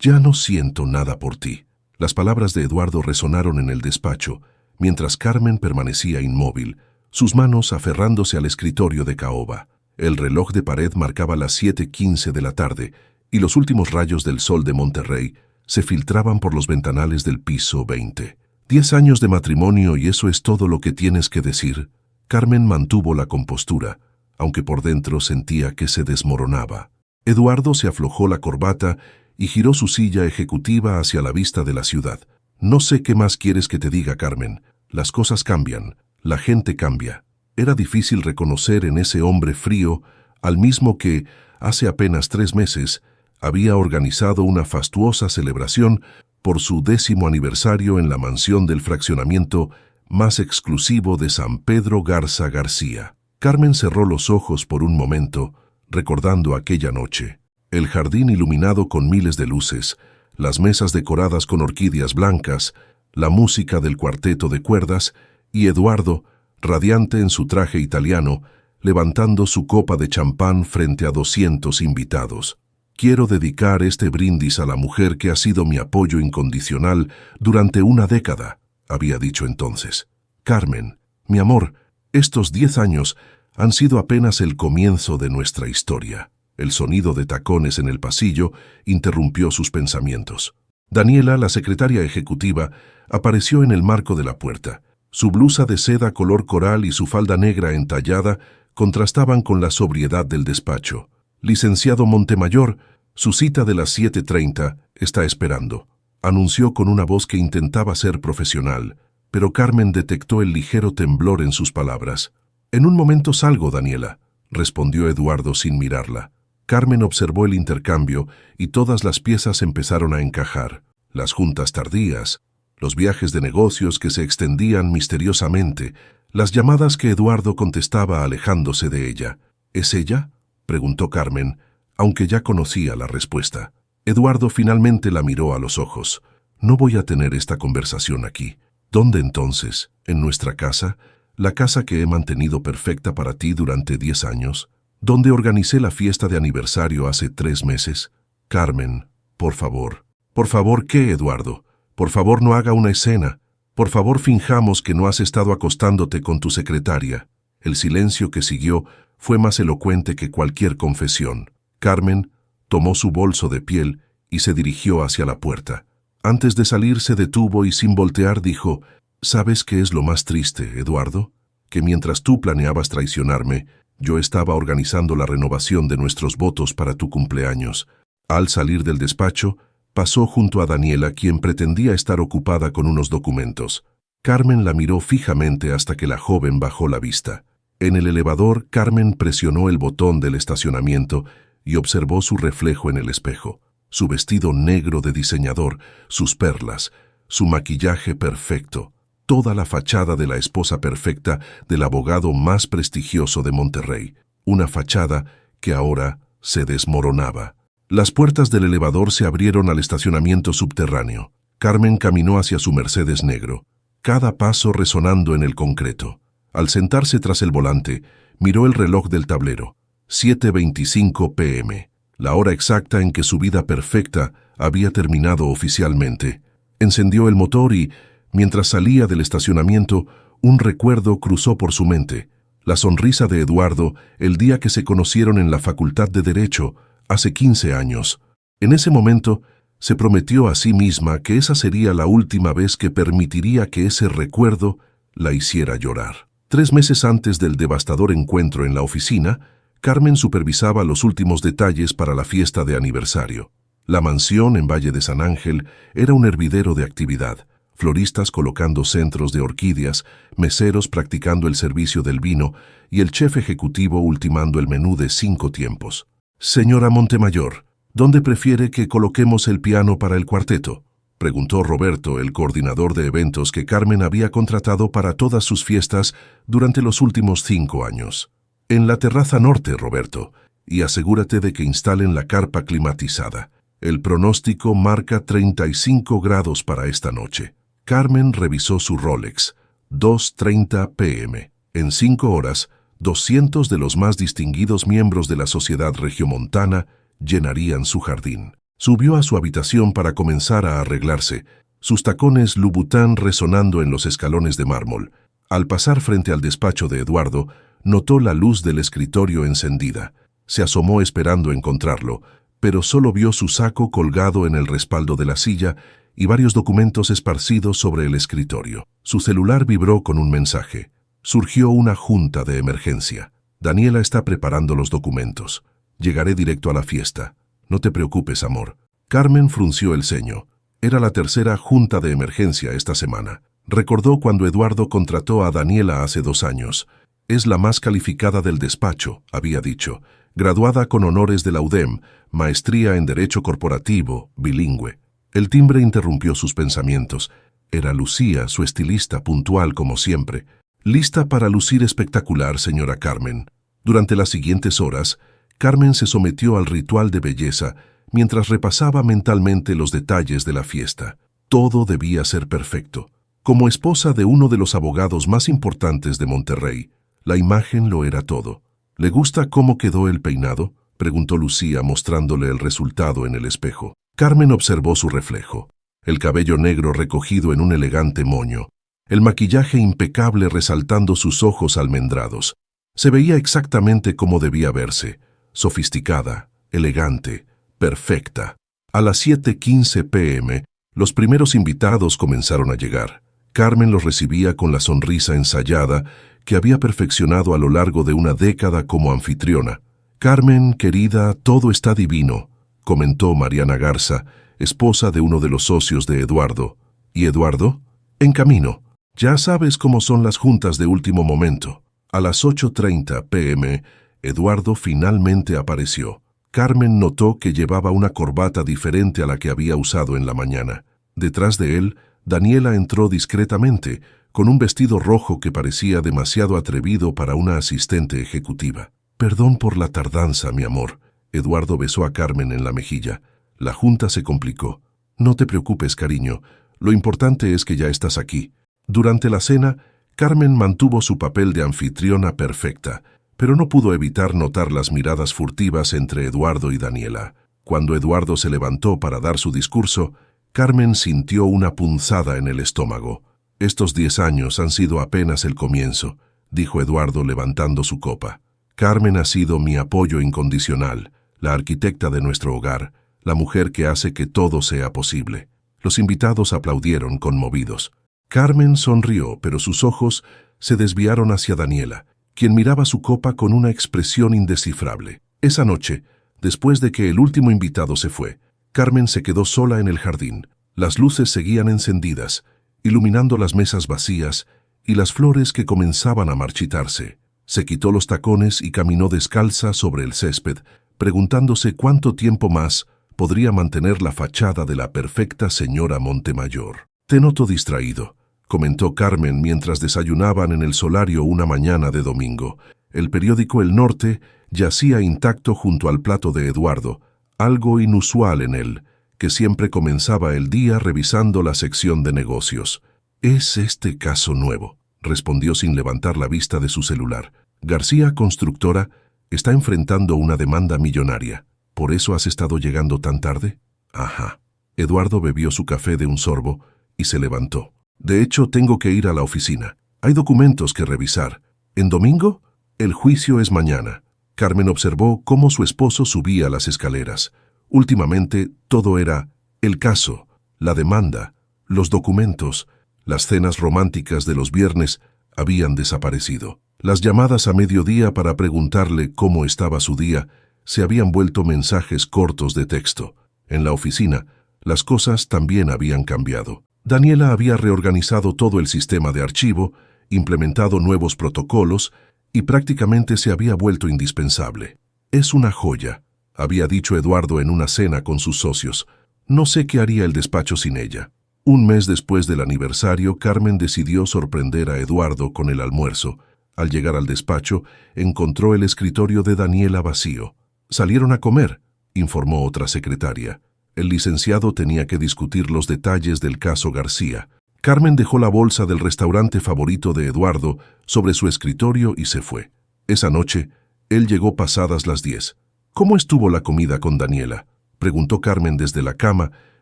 Ya no siento nada por ti. Las palabras de Eduardo resonaron en el despacho, mientras Carmen permanecía inmóvil, sus manos aferrándose al escritorio de caoba. El reloj de pared marcaba las 7:15 de la tarde, y los últimos rayos del sol de Monterrey se filtraban por los ventanales del piso 20. 10 años de matrimonio y eso es todo lo que tienes que decir. Carmen mantuvo la compostura, aunque por dentro sentía que se desmoronaba. Eduardo se aflojó la corbata y giró su silla ejecutiva hacia la vista de la ciudad. No sé qué más quieres que te diga, Carmen. Las cosas cambian, la gente cambia. Era difícil reconocer en ese hombre frío al mismo que, hace apenas 3 meses, había organizado una fastuosa celebración por su 10º aniversario en la mansión del fraccionamiento más exclusivo de San Pedro Garza García. Carmen cerró los ojos por un momento, recordando aquella noche. El jardín iluminado con miles de luces, las mesas decoradas con orquídeas blancas, la música del cuarteto de cuerdas y Eduardo, radiante en su traje italiano, levantando su copa de champán frente a 200 invitados. Quiero dedicar este brindis a la mujer que ha sido mi apoyo incondicional durante una década, había dicho entonces. Carmen, mi amor, estos 10 años han sido apenas el comienzo de nuestra historia. El sonido de tacones en el pasillo interrumpió sus pensamientos. Daniela, la secretaria ejecutiva, apareció en el marco de la puerta. Su blusa de seda color coral y su falda negra entallada contrastaban con la sobriedad del despacho. Licenciado Montemayor, su cita de las 7:30 está esperando, anunció con una voz que intentaba ser profesional, pero Carmen detectó el ligero temblor en sus palabras. En un momento salgo, Daniela, respondió Eduardo sin mirarla. Carmen observó el intercambio y todas las piezas empezaron a encajar. Las juntas tardías, los viajes de negocios que se extendían misteriosamente, las llamadas que Eduardo contestaba alejándose de ella. ¿Es ella?, preguntó Carmen, aunque ya conocía la respuesta. Eduardo finalmente la miró a los ojos. No voy a tener esta conversación aquí. ¿Dónde entonces? ¿En nuestra casa? ¿La casa que he mantenido perfecta para ti durante 10 años? ¿Dónde organicé la fiesta de aniversario hace 3 meses? Carmen, por favor. ¿Por favor qué, Eduardo? Por favor no haga una escena. Por favor finjamos que no has estado acostándote con tu secretaria. El silencio que siguió fue más elocuente que cualquier confesión. Carmen tomó su bolso de piel y se dirigió hacia la puerta. Antes de salir se detuvo y sin voltear dijo: ¿Sabes qué es lo más triste, Eduardo? Que mientras tú planeabas traicionarme, yo estaba organizando la renovación de nuestros votos para tu cumpleaños. Al salir del despacho, pasó junto a Daniela, quien pretendía estar ocupada con unos documentos. Carmen la miró fijamente hasta que la joven bajó la vista. En el elevador, Carmen presionó el botón del estacionamiento y observó su reflejo en el espejo. Su vestido negro de diseñador, sus perlas, su maquillaje perfecto, toda la fachada de la esposa perfecta del abogado más prestigioso de Monterrey. Una fachada que ahora se desmoronaba. Las puertas del elevador se abrieron al estacionamiento subterráneo. Carmen caminó hacia su Mercedes negro, cada paso resonando en el concreto. Al sentarse tras el volante, miró el reloj del tablero. 7:25 p.m., la hora exacta en que su vida perfecta había terminado oficialmente. Encendió el motor y, mientras salía del estacionamiento, un recuerdo cruzó por su mente. La sonrisa de Eduardo el día que se conocieron en la Facultad de Derecho, hace 15 años. En ese momento, se prometió a sí misma que esa sería la última vez que permitiría que ese recuerdo la hiciera llorar. 3 meses antes del devastador encuentro en la oficina, Carmen supervisaba los últimos detalles para la fiesta de aniversario. La mansión en Valle de San Ángel era un hervidero de actividad. Floristas colocando centros de orquídeas, meseros practicando el servicio del vino y el chef ejecutivo ultimando el menú de 5 tiempos. «Señora Montemayor, ¿dónde prefiere que coloquemos el piano para el cuarteto?», preguntó Roberto, el coordinador de eventos que Carmen había contratado para todas sus fiestas durante los últimos 5 años. «En la terraza norte, Roberto, y asegúrate de que instalen la carpa climatizada. El pronóstico marca 35 grados para esta noche». Carmen revisó su Rolex. 2:30 p.m. En 5 horas, 200 de los más distinguidos miembros de la sociedad regiomontana llenarían su jardín. Subió a su habitación para comenzar a arreglarse, sus tacones Louboutin resonando en los escalones de mármol. Al pasar frente al despacho de Eduardo, notó la luz del escritorio encendida. Se asomó esperando encontrarlo, pero solo vio su saco colgado en el respaldo de la silla y varios documentos esparcidos sobre el escritorio. Su celular vibró con un mensaje. Surgió una junta de emergencia. Daniela está preparando los documentos. Llegaré directo a la fiesta. No te preocupes, amor. Carmen frunció el ceño. Era la tercera junta de emergencia esta semana. Recordó cuando Eduardo contrató a Daniela hace 2 años. Es la más calificada del despacho, había dicho. Graduada con honores de la UDEM, maestría en Derecho Corporativo, bilingüe. El timbre interrumpió sus pensamientos. Era Lucía, su estilista, puntual como siempre. Lista para lucir espectacular, señora Carmen. Durante las siguientes horas, Carmen se sometió al ritual de belleza mientras repasaba mentalmente los detalles de la fiesta. Todo debía ser perfecto. Como esposa de uno de los abogados más importantes de Monterrey, la imagen lo era todo. ¿Le gusta cómo quedó el peinado?, preguntó Lucía mostrándole el resultado en el espejo. Carmen observó su reflejo. El cabello negro recogido en un elegante moño. El maquillaje impecable resaltando sus ojos almendrados. Se veía exactamente como debía verse. Sofisticada, elegante, perfecta. A las 7:15 p.m., los primeros invitados comenzaron a llegar. Carmen los recibía con la sonrisa ensayada que había perfeccionado a lo largo de una década como anfitriona. «Carmen, querida, todo está divino», comentó Mariana Garza, esposa de uno de los socios de Eduardo. «¿Y Eduardo?» «En camino. Ya sabes cómo son las juntas de último momento». A las 8:30 p.m., Eduardo finalmente apareció. Carmen notó que llevaba una corbata diferente a la que había usado en la mañana. Detrás de él, Daniela entró discretamente, con un vestido rojo que parecía demasiado atrevido para una asistente ejecutiva. «Perdón por la tardanza, mi amor». Eduardo besó a Carmen en la mejilla. La junta se complicó. «No te preocupes, cariño. Lo importante es que ya estás aquí». Durante la cena, Carmen mantuvo su papel de anfitriona perfecta, pero no pudo evitar notar las miradas furtivas entre Eduardo y Daniela. Cuando Eduardo se levantó para dar su discurso, Carmen sintió una punzada en el estómago. «Estos 10 años han sido apenas el comienzo», dijo Eduardo levantando su copa. «Carmen ha sido mi apoyo incondicional, la arquitecta de nuestro hogar, la mujer que hace que todo sea posible». Los invitados aplaudieron conmovidos. Carmen sonrió, pero sus ojos se desviaron hacia Daniela, quien miraba su copa con una expresión indescifrable. Esa noche, después de que el último invitado se fue, Carmen se quedó sola en el jardín. Las luces seguían encendidas, iluminando las mesas vacías y las flores que comenzaban a marchitarse. Se quitó los tacones y caminó descalza sobre el césped, preguntándose cuánto tiempo más podría mantener la fachada de la perfecta señora Montemayor. «Te noto distraído», comentó Carmen mientras desayunaban en el solario una mañana de domingo. El periódico El Norte yacía intacto junto al plato de Eduardo, algo inusual en él, que siempre comenzaba el día revisando la sección de negocios. «Es este caso nuevo», respondió sin levantar la vista de su celular. «García Constructora está enfrentando una demanda millonaria. ¿Por eso has estado llegando tan tarde?» «Ajá». Eduardo bebió su café de un sorbo y se levantó. «De hecho, tengo que ir a la oficina. Hay documentos que revisar. ¿En domingo? El juicio es mañana». Carmen observó cómo su esposo subía las escaleras. Últimamente, todo era el caso, la demanda, los documentos. Las cenas románticas de los viernes habían desaparecido. Las llamadas a mediodía para preguntarle cómo estaba su día se habían vuelto mensajes cortos de texto. En la oficina, las cosas también habían cambiado. Daniela había reorganizado todo el sistema de archivo, implementado nuevos protocolos y prácticamente se había vuelto indispensable. «Es una joya», había dicho Eduardo en una cena con sus socios. «No sé qué haría el despacho sin ella». Un mes después del aniversario, Carmen decidió sorprender a Eduardo con el almuerzo. Al llegar al despacho, encontró el escritorio de Daniela vacío. «Salieron a comer», informó otra secretaria. El licenciado tenía que discutir los detalles del caso García. Carmen dejó la bolsa del restaurante favorito de Eduardo sobre su escritorio y se fue. Esa noche, él llegó pasadas las 10. «¿Cómo estuvo la comida con Daniela?», preguntó Carmen desde la cama,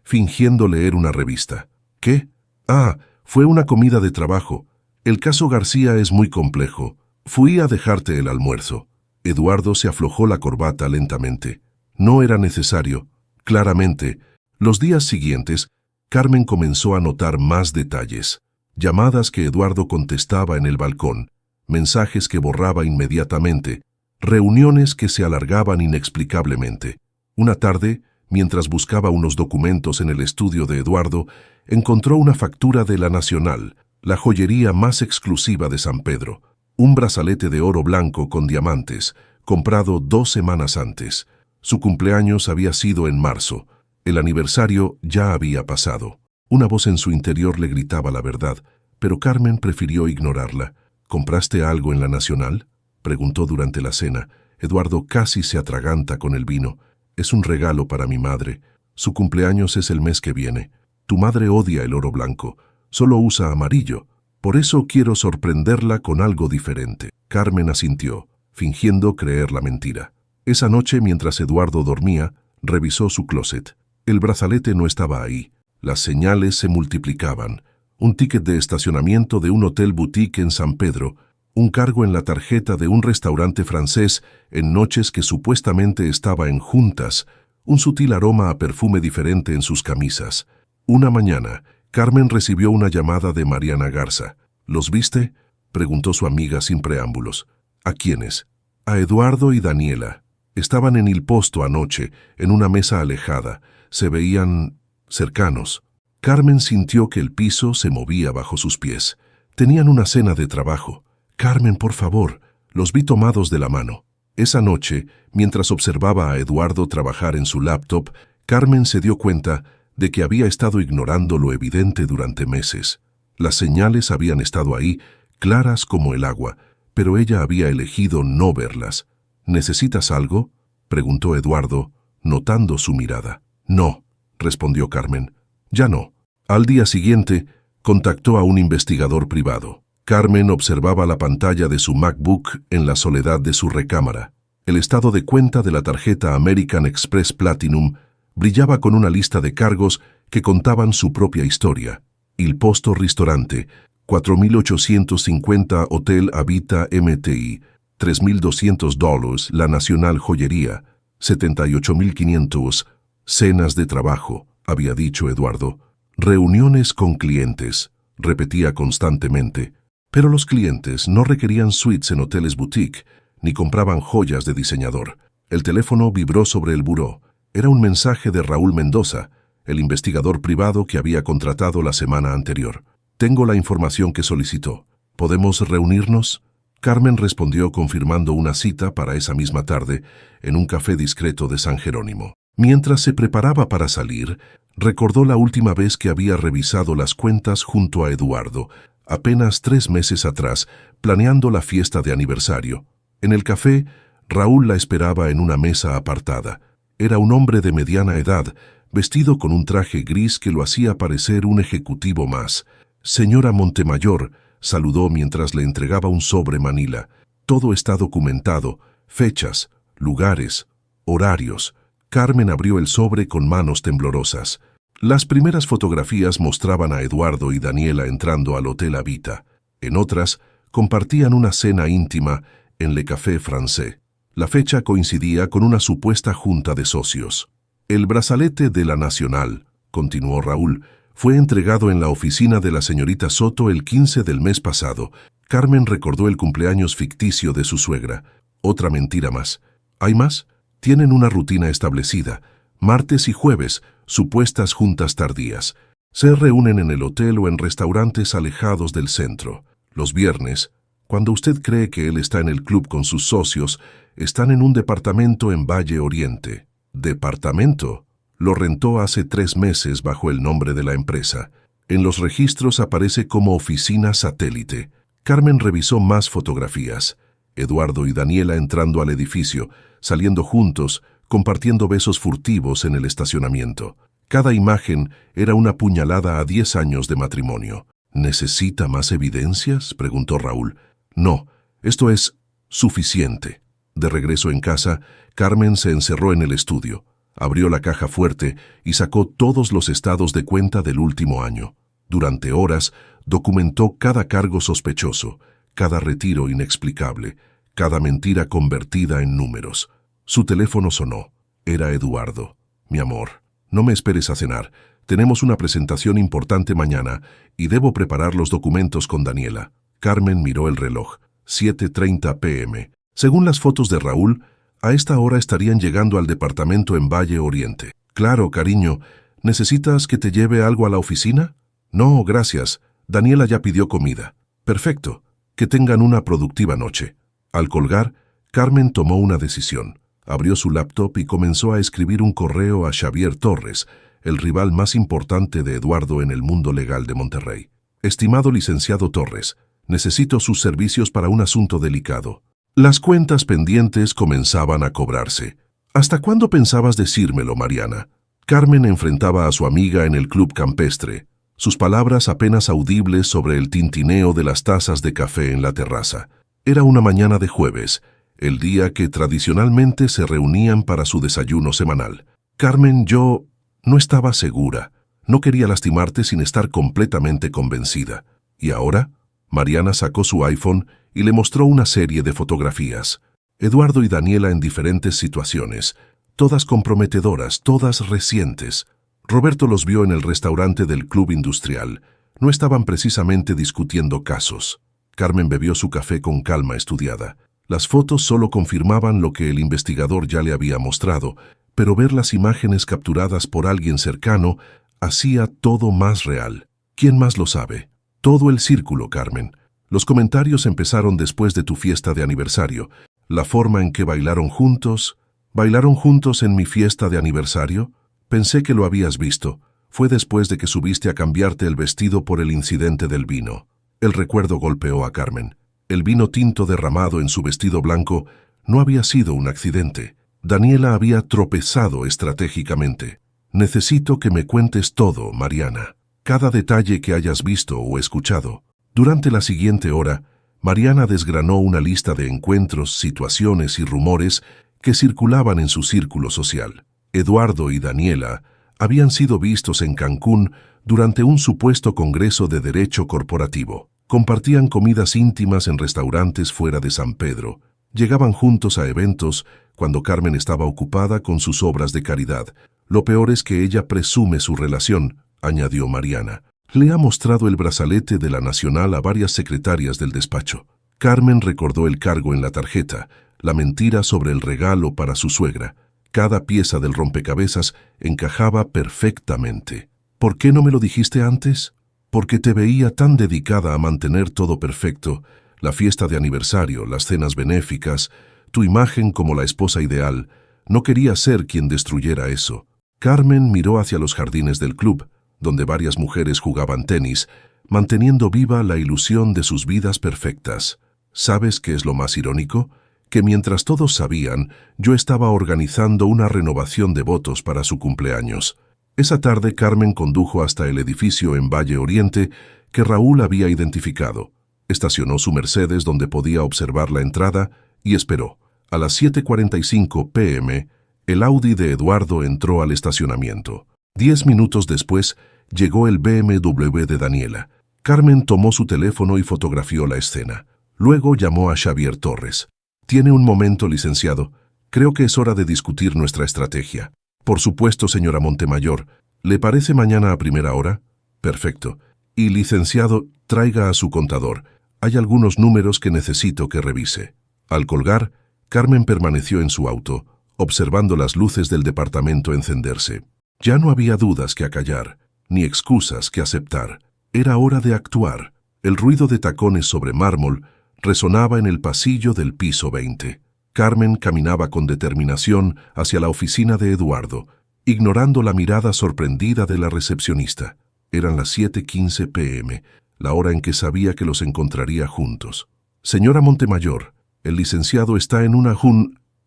fingiendo leer una revista. ¿Qué? Ah, fue una comida de trabajo. El caso García es muy complejo. Fui a dejarte el almuerzo. Eduardo se aflojó la corbata lentamente. No era necesario. Claramente, los días siguientes, Carmen comenzó a notar más detalles. Llamadas que Eduardo contestaba en el balcón, mensajes que borraba inmediatamente, reuniones que se alargaban inexplicablemente. Una tarde, mientras buscaba unos documentos en el estudio de Eduardo, encontró una factura de La Nacional, la joyería más exclusiva de San Pedro, un brazalete de oro blanco con diamantes, comprado 2 semanas antes. Su cumpleaños había sido en marzo. El aniversario ya había pasado. Una voz en su interior le gritaba la verdad, pero Carmen prefirió ignorarla. ¿Compraste algo en La Nacional?, preguntó durante la cena. Eduardo casi se atraganta con el vino. Es un regalo para mi madre. Su cumpleaños es el mes que viene. Tu madre odia el oro blanco. Solo usa amarillo. Por eso quiero sorprenderla con algo diferente. Carmen asintió, fingiendo creer la mentira. Esa noche, mientras Eduardo dormía, revisó su closet. El brazalete no estaba ahí. Las señales se multiplicaban. Un ticket de estacionamiento de un hotel boutique en San Pedro, un cargo en la tarjeta de un restaurante francés en noches que supuestamente estaba en juntas, un sutil aroma a perfume diferente en sus camisas. Una mañana, Carmen recibió una llamada de Mariana Garza. ¿Los viste?, preguntó su amiga sin preámbulos. ¿A quiénes? A Eduardo y Daniela. Estaban en Il Posto anoche, en una mesa alejada. Se veían cercanos. Carmen sintió que el piso se movía bajo sus pies. Tenían una cena de trabajo. Carmen, por favor, los vi tomados de la mano. Esa noche, mientras observaba a Eduardo trabajar en su laptop, Carmen se dio cuenta de que había estado ignorando lo evidente durante meses. Las señales habían estado ahí, claras como el agua, pero ella había elegido no verlas. ¿Necesitas algo?, preguntó Eduardo, notando su mirada. No, respondió Carmen. Ya no. Al día siguiente, contactó a un investigador privado. Carmen observaba la pantalla de su MacBook en la soledad de su recámara. El estado de cuenta de la tarjeta American Express Platinum brillaba con una lista de cargos que contaban su propia historia. Il Posto Ristorante, $4,850 Hotel Habita MTI, $3,200 La Nacional Joyería, $78,500 Cenas de trabajo, había dicho Eduardo. Reuniones con clientes, repetía constantemente. Pero los clientes no requerían suites en hoteles boutique, ni compraban joyas de diseñador. El teléfono vibró sobre el buró. Era un mensaje de Raúl Mendoza, el investigador privado que había contratado la semana anterior. Tengo la información que solicitó. ¿Podemos reunirnos? Carmen respondió confirmando una cita para esa misma tarde en un café discreto de San Jerónimo. Mientras se preparaba para salir, recordó la última vez que había revisado las cuentas junto a Eduardo, apenas 3 meses atrás, planeando la fiesta de aniversario. En el café, Raúl la esperaba en una mesa apartada. Era un hombre de mediana edad, vestido con un traje gris que lo hacía parecer un ejecutivo más. Señora Montemayor, saludó mientras le entregaba un sobre manila. Todo está documentado, fechas, lugares, horarios. Carmen abrió el sobre con manos temblorosas. Las primeras fotografías mostraban a Eduardo y Daniela entrando al Hotel Habita. En otras, compartían una cena íntima en Le Café Français. La fecha coincidía con una supuesta junta de socios. El brazalete de La Nacional, continuó Raúl, fue entregado en la oficina de la señorita Soto el 15 del mes pasado. Carmen recordó el cumpleaños ficticio de su suegra. Otra mentira más. ¿Hay más? Tienen una rutina establecida. Martes y jueves, supuestas juntas tardías. Se reúnen en el hotel o en restaurantes alejados del centro. Los viernes, cuando usted cree que él está en el club con sus socios, están en un departamento en Valle Oriente. ¿Departamento? Lo rentó hace 3 meses bajo el nombre de la empresa. En los registros aparece como oficina satélite. Carmen revisó más fotografías. Eduardo y Daniela entrando al edificio, saliendo juntos, compartiendo besos furtivos en el estacionamiento. Cada imagen era una puñalada a 10 años de matrimonio. ¿Necesita más evidencias?, preguntó Raúl. No, esto es suficiente. De regreso en casa, Carmen se encerró en el estudio. Abrió la caja fuerte y sacó todos los estados de cuenta del último año. Durante horas, documentó cada cargo sospechoso, cada retiro inexplicable, cada mentira convertida en números. Su teléfono sonó. Era Eduardo. Mi amor, no me esperes a cenar. Tenemos una presentación importante mañana y debo preparar los documentos con Daniela. Carmen miró el reloj. 7:30 p.m. Según las fotos de Raúl, a esta hora estarían llegando al departamento en Valle Oriente. Claro, cariño. ¿Necesitas que te lleve algo a la oficina? No, gracias. Daniela ya pidió comida. Perfecto. Que tengan una productiva noche. Al colgar, Carmen tomó una decisión. Abrió su laptop y comenzó a escribir un correo a Xavier Torres, el rival más importante de Eduardo en el mundo legal de Monterrey. Estimado licenciado Torres, necesito sus servicios para un asunto delicado. Las cuentas pendientes comenzaban a cobrarse. ¿Hasta cuándo pensabas decírmelo, Mariana? Carmen enfrentaba a su amiga en el club campestre, sus palabras apenas audibles sobre el tintineo de las tazas de café en la terraza. Era una mañana de jueves, el día que tradicionalmente se reunían para su desayuno semanal. Carmen, yo no estaba segura. No quería lastimarte sin estar completamente convencida. ¿Y ahora? Mariana sacó su iPhone y le mostró una serie de fotografías. Eduardo y Daniela en diferentes situaciones, todas comprometedoras, todas recientes. Roberto los vio en el restaurante del Club Industrial. No estaban precisamente discutiendo casos. Carmen bebió su café con calma estudiada. Las fotos solo confirmaban lo que el investigador ya le había mostrado, pero ver las imágenes capturadas por alguien cercano hacía todo más real. ¿Quién más lo sabe? Todo el círculo, Carmen. Los comentarios empezaron después de tu fiesta de aniversario. La forma en que bailaron juntos. ¿Bailaron juntos en mi fiesta de aniversario? Pensé que lo habías visto. Fue después de que subiste a cambiarte el vestido por el incidente del vino. El recuerdo golpeó a Carmen. El vino tinto derramado en su vestido blanco no había sido un accidente. Daniela había tropezado estratégicamente. Necesito que me cuentes todo, Mariana. Cada detalle que hayas visto o escuchado. Durante la siguiente hora, Mariana desgranó una lista de encuentros, situaciones y rumores que circulaban en su círculo social. Eduardo y Daniela habían sido vistos en Cancún durante un supuesto congreso de derecho corporativo. Compartían comidas íntimas en restaurantes fuera de San Pedro. Llegaban juntos a eventos cuando Carmen estaba ocupada con sus obras de caridad. Lo peor es que ella presume su relación, añadió Mariana. Le ha mostrado el brazalete de la Nacional a varias secretarias del despacho. Carmen recordó el cargo en la tarjeta, la mentira sobre el regalo para su suegra. Cada pieza del rompecabezas encajaba perfectamente. ¿Por qué no me lo dijiste antes? Porque te veía tan dedicada a mantener todo perfecto, la fiesta de aniversario, las cenas benéficas, tu imagen como la esposa ideal. No quería ser quien destruyera eso. Carmen miró hacia los jardines del club, donde varias mujeres jugaban tenis, manteniendo viva la ilusión de sus vidas perfectas. ¿Sabes qué es lo más irónico? Que mientras todos sabían, yo estaba organizando una renovación de votos para su cumpleaños. Esa tarde Carmen condujo hasta el edificio en Valle Oriente que Raúl había identificado. Estacionó su Mercedes donde podía observar la entrada y esperó. A las 7:45 p.m., el Audi de Eduardo entró al estacionamiento. 10 minutos después, llegó el BMW de Daniela. Carmen tomó su teléfono y fotografió la escena. Luego llamó a Xavier Torres. «¿Tiene un momento, licenciado? Creo que es hora de discutir nuestra estrategia». «Por supuesto, señora Montemayor. ¿Le parece mañana a primera hora?» «Perfecto. Y, licenciado, traiga a su contador. Hay algunos números que necesito que revise». Al colgar, Carmen permaneció en su auto, observando las luces del departamento encenderse. Ya no había dudas que acallar, ni excusas que aceptar. Era hora de actuar. El ruido de tacones sobre mármol resonaba en el pasillo del piso 20. Carmen caminaba con determinación hacia la oficina de Eduardo, ignorando la mirada sorprendida de la recepcionista. Eran las 7:15 p.m., la hora en que sabía que los encontraría juntos. «Señora Montemayor, el licenciado está en una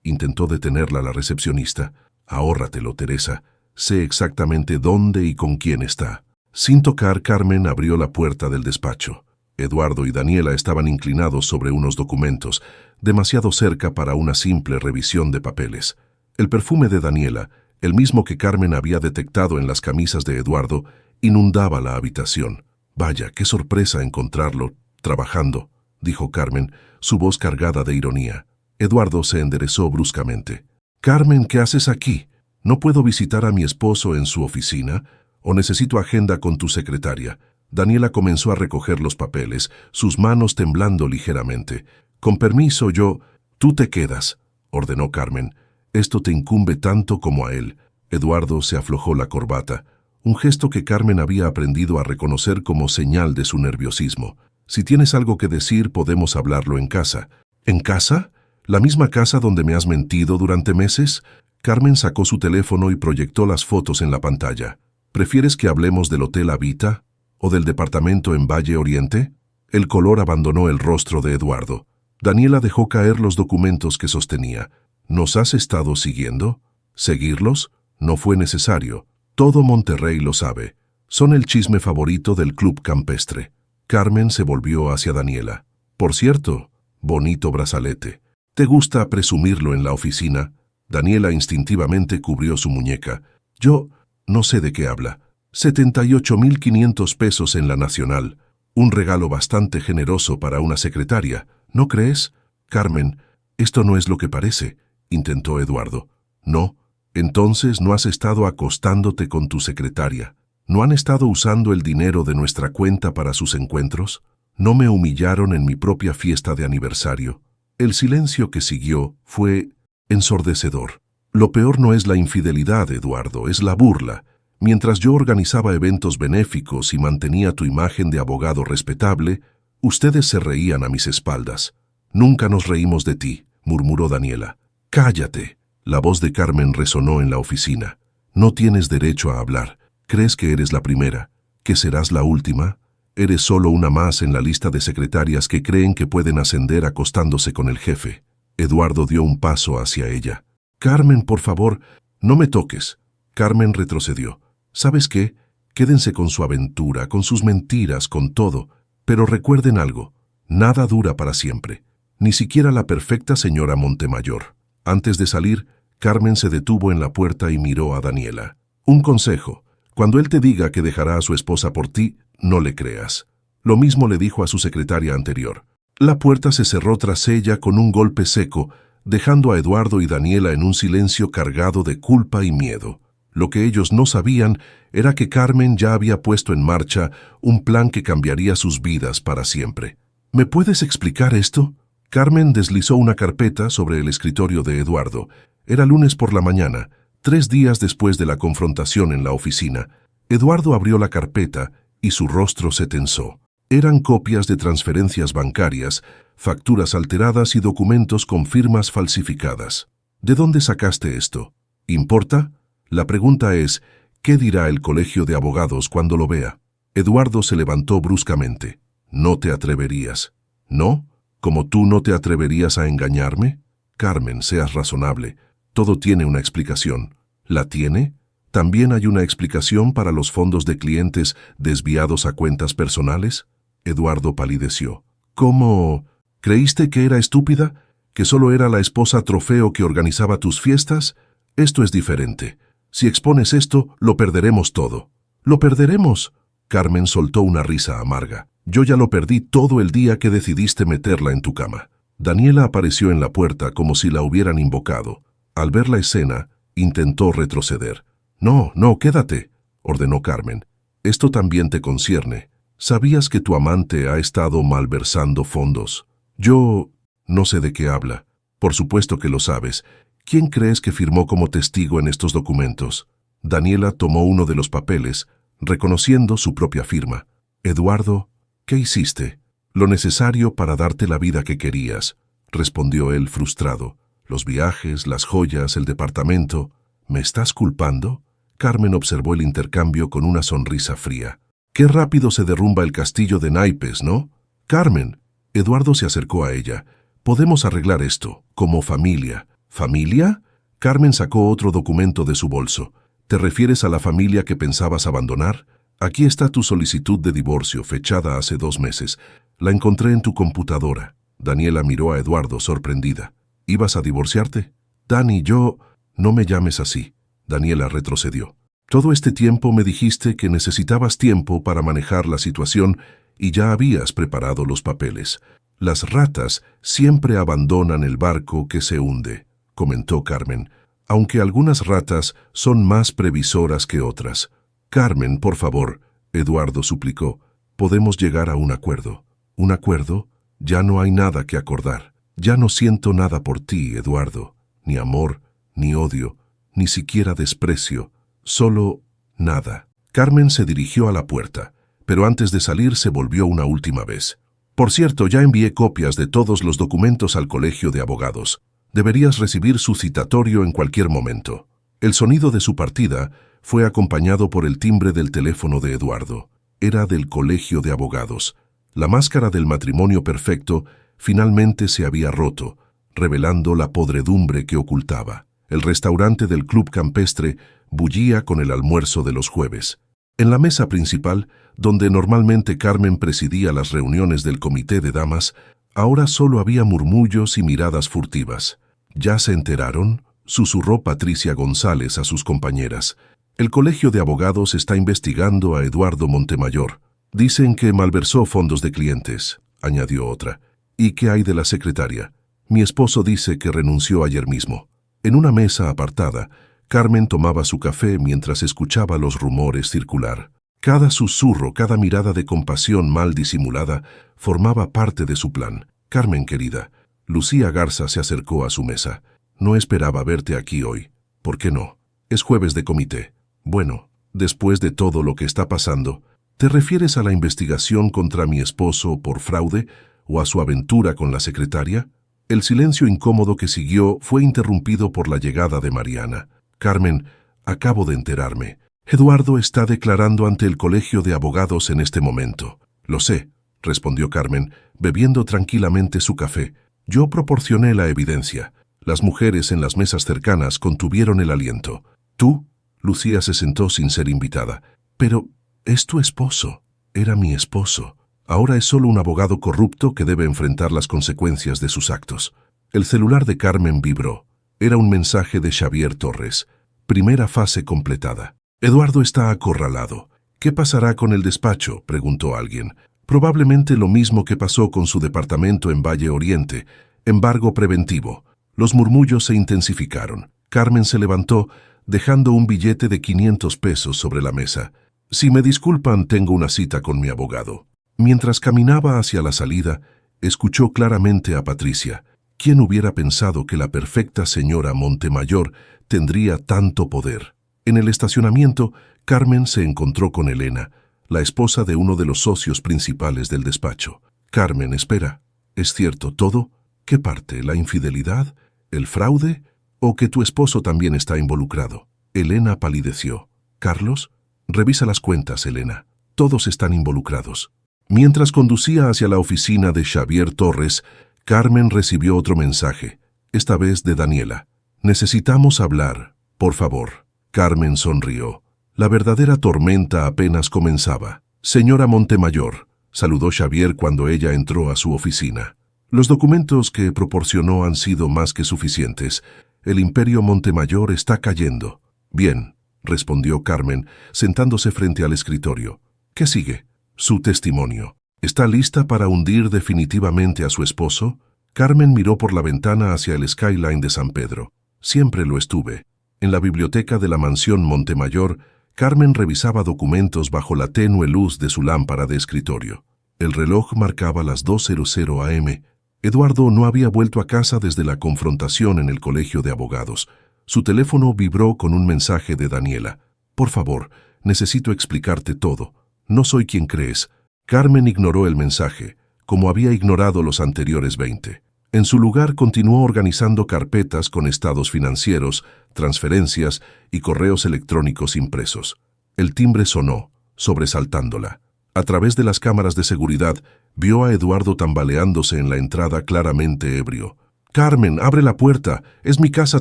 intentó detenerla la recepcionista. «Ahórratelo, Teresa. Sé exactamente dónde y con quién está». Sin tocar, Carmen abrió la puerta del despacho. Eduardo y Daniela estaban inclinados sobre unos documentos, demasiado cerca para una simple revisión de papeles. El perfume de Daniela, el mismo que Carmen había detectado en las camisas de Eduardo, inundaba la habitación. «Vaya, qué sorpresa encontrarlo trabajando», dijo Carmen, su voz cargada de ironía. Eduardo se enderezó bruscamente. «Carmen, ¿qué haces aquí? ¿No puedo visitar a mi esposo en su oficina? ¿O necesito agenda con tu secretaria?» Daniela comenzó a recoger los papeles, sus manos temblando ligeramente. «Con permiso, yo...» «Tú te quedas», ordenó Carmen. «Esto te incumbe tanto como a él». Eduardo se aflojó la corbata, un gesto que Carmen había aprendido a reconocer como señal de su nerviosismo. «Si tienes algo que decir, podemos hablarlo en casa». «¿En casa? ¿La misma casa donde me has mentido durante meses?» Carmen sacó su teléfono y proyectó las fotos en la pantalla. «¿Prefieres que hablemos del Hotel Habita o del departamento en Valle Oriente?» El color abandonó el rostro de Eduardo. Daniela dejó caer los documentos que sostenía. «¿Nos has estado siguiendo?» «¿Seguirlos? No fue necesario. Todo Monterrey lo sabe. Son el chisme favorito del club campestre». Carmen se volvió hacia Daniela. «Por cierto, bonito brazalete. ¿Te gusta presumirlo en la oficina?» Daniela instintivamente cubrió su muñeca. «Yo no sé de qué habla. 78.500 pesos en la Nacional. Un regalo bastante generoso para una secretaria, ¿no crees?» «Carmen, esto no es lo que parece», intentó Eduardo. «No, entonces no has estado acostándote con tu secretaria. ¿No han estado usando el dinero de nuestra cuenta para sus encuentros? ¿No me humillaron en mi propia fiesta de aniversario?» El silencio que siguió fue ensordecedor. «Lo peor no es la infidelidad, Eduardo, es la burla. Mientras yo organizaba eventos benéficos y mantenía tu imagen de abogado respetable, ustedes se reían a mis espaldas. Nunca nos reímos de ti», murmuró Daniela. «Cállate». La voz de Carmen resonó en la oficina. «No tienes derecho a hablar. ¿Crees que eres la primera? ¿Que serás la última? Eres solo una más en la lista de secretarias que creen que pueden ascender acostándose con el jefe». Eduardo dio un paso hacia ella. «Carmen, por favor, no me toques». Carmen retrocedió. «¿Sabes qué? Quédense con su aventura, con sus mentiras, con todo. Pero recuerden algo, nada dura para siempre. Ni siquiera la perfecta señora Montemayor». Antes de salir, Carmen se detuvo en la puerta y miró a Daniela. «Un consejo. Cuando él te diga que dejará a su esposa por ti, no le creas. Lo mismo le dijo a su secretaria anterior». La puerta se cerró tras ella con un golpe seco, dejando a Eduardo y Daniela en un silencio cargado de culpa y miedo. Lo que ellos no sabían era que Carmen ya había puesto en marcha un plan que cambiaría sus vidas para siempre. «¿Me puedes explicar esto?» Carmen deslizó una carpeta sobre el escritorio de Eduardo. Era lunes por la mañana, 3 días después de la confrontación en la oficina. Eduardo abrió la carpeta y su rostro se tensó. Eran copias de transferencias bancarias, facturas alteradas y documentos con firmas falsificadas. «¿De dónde sacaste esto? ¿Importa? La pregunta es, ¿qué dirá el colegio de abogados cuando lo vea?» Eduardo se levantó bruscamente. «No te atreverías». «¿No? ¿Como tú no te atreverías a engañarme?» «Carmen, seas razonable. Todo tiene una explicación». «¿La tiene? ¿También hay una explicación para los fondos de clientes desviados a cuentas personales?» Eduardo palideció. «¿Cómo? ¿Creíste que era estúpida? ¿Que solo era la esposa trofeo que organizaba tus fiestas? Esto es diferente. Si expones esto, lo perderemos todo». «¿Lo perderemos?» Carmen soltó una risa amarga. «Yo ya lo perdí todo el día que decidiste meterla en tu cama». Daniela apareció en la puerta como si la hubieran invocado. Al ver la escena, intentó retroceder. «No, no, quédate», ordenó Carmen. «Esto también te concierne. ¿Sabías que tu amante ha estado malversando fondos?» «Yo no sé de qué habla». «Por supuesto que lo sabes. ¿Quién crees que firmó como testigo en estos documentos?» Daniela tomó uno de los papeles, reconociendo su propia firma. «Eduardo, ¿qué hiciste?» «Lo necesario para darte la vida que querías», respondió él frustrado. «Los viajes, las joyas, el departamento». «¿Me estás culpando?» Carmen observó el intercambio con una sonrisa fría. «Qué rápido se derrumba el castillo de naipes, ¿no?» «Carmen», Eduardo se acercó a ella. «Podemos arreglar esto, como familia». «¿Familia?» Carmen sacó otro documento de su bolso. «¿Te refieres a la familia que pensabas abandonar? Aquí está tu solicitud de divorcio, fechada hace 2 meses. La encontré en tu computadora». Daniela miró a Eduardo sorprendida. «¿Ibas a divorciarte?» «Dani, yo...» «No me llames así». Daniela retrocedió. Todo este tiempo me dijiste que necesitabas tiempo para manejar la situación y ya habías preparado los papeles. Las ratas siempre abandonan el barco que se hunde, comentó Carmen, aunque algunas ratas son más previsoras que otras. Carmen, por favor, Eduardo suplicó, podemos llegar a un acuerdo. ¿Un acuerdo? Ya no hay nada que acordar. Ya no siento nada por ti, Eduardo. Ni amor, ni odio, ni siquiera desprecio. Solo nada. Carmen se dirigió a la puerta, pero antes de salir se volvió una última vez. Por cierto, ya envié copias de todos los documentos al colegio de abogados. Deberías recibir su citatorio en cualquier momento. El sonido de su partida fue acompañado por el timbre del teléfono de Eduardo. Era del colegio de abogados. La máscara del matrimonio perfecto finalmente se había roto, revelando la podredumbre que ocultaba. El restaurante del club campestre bullía con el almuerzo de los jueves. En la mesa principal, donde normalmente Carmen presidía las reuniones del comité de damas, ahora solo había murmullos y miradas furtivas. ¿Ya se enteraron?, susurró Patricia González a sus compañeras. El colegio de abogados está investigando a Eduardo Montemayor. Dicen que malversó fondos de clientes, añadió otra. ¿Y qué hay de la secretaria? Mi esposo dice que renunció ayer mismo. En una mesa apartada, Carmen tomaba su café mientras escuchaba los rumores circular. Cada susurro, cada mirada de compasión mal disimulada, formaba parte de su plan. Carmen, querida, Lucía Garza se acercó a su mesa. No esperaba verte aquí hoy. ¿Por qué no? Es jueves de comité. Bueno, después de todo lo que está pasando, ¿te refieres a la investigación contra mi esposo por fraude o a su aventura con la secretaria? El silencio incómodo que siguió fue interrumpido por la llegada de Mariana. Carmen, acabo de enterarme. Eduardo está declarando ante el colegio de abogados en este momento. Lo sé, respondió Carmen, bebiendo tranquilamente su café. Yo proporcioné la evidencia. Las mujeres en las mesas cercanas contuvieron el aliento. ¿Tú? Lucía se sentó sin ser invitada. Pero es tu esposo. Era mi esposo. Ahora es solo un abogado corrupto que debe enfrentar las consecuencias de sus actos. El celular de Carmen vibró. Era un mensaje de Xavier Torres. Primera fase completada. Eduardo está acorralado. ¿Qué pasará con el despacho?, preguntó alguien. Probablemente lo mismo que pasó con su departamento en Valle Oriente. Embargo preventivo. Los murmullos se intensificaron. Carmen se levantó, dejando un billete de 500 pesos sobre la mesa. Si me disculpan, tengo una cita con mi abogado. Mientras caminaba hacia la salida, escuchó claramente a Patricia. ¿Quién hubiera pensado que la perfecta señora Montemayor tendría tanto poder? En el estacionamiento, Carmen se encontró con Elena, la esposa de uno de los socios principales del despacho. Carmen, espera. ¿Es cierto todo? ¿Qué parte? ¿La infidelidad? ¿El fraude? ¿O que tu esposo también está involucrado? Elena palideció. Carlos, revisa las cuentas, Elena. Todos están involucrados. Mientras conducía hacia la oficina de Xavier Torres, Carmen recibió otro mensaje, esta vez de Daniela. Necesitamos hablar, por favor. Carmen sonrió. La verdadera tormenta apenas comenzaba. Señora Montemayor, saludó Xavier cuando ella entró a su oficina. Los documentos que proporcionó han sido más que suficientes. El imperio Montemayor está cayendo. Bien, respondió Carmen, sentándose frente al escritorio. ¿Qué sigue? Su testimonio. ¿Está lista para hundir definitivamente a su esposo? Carmen miró por la ventana hacia el skyline de San Pedro. Siempre lo estuve. En la biblioteca de la mansión Montemayor, Carmen revisaba documentos bajo la tenue luz de su lámpara de escritorio. El reloj marcaba las 2:00 am. Eduardo no había vuelto a casa desde la confrontación en el colegio de abogados. Su teléfono vibró con un mensaje de Daniela. Por favor, necesito explicarte todo. No soy quien crees. Carmen ignoró el mensaje, como había ignorado los anteriores 20. En su lugar continuó organizando carpetas con estados financieros, transferencias y correos electrónicos impresos. El timbre sonó, sobresaltándola. A través de las cámaras de seguridad, vio a Eduardo tambaleándose en la entrada claramente ebrio. «Carmen, abre la puerta. Es mi casa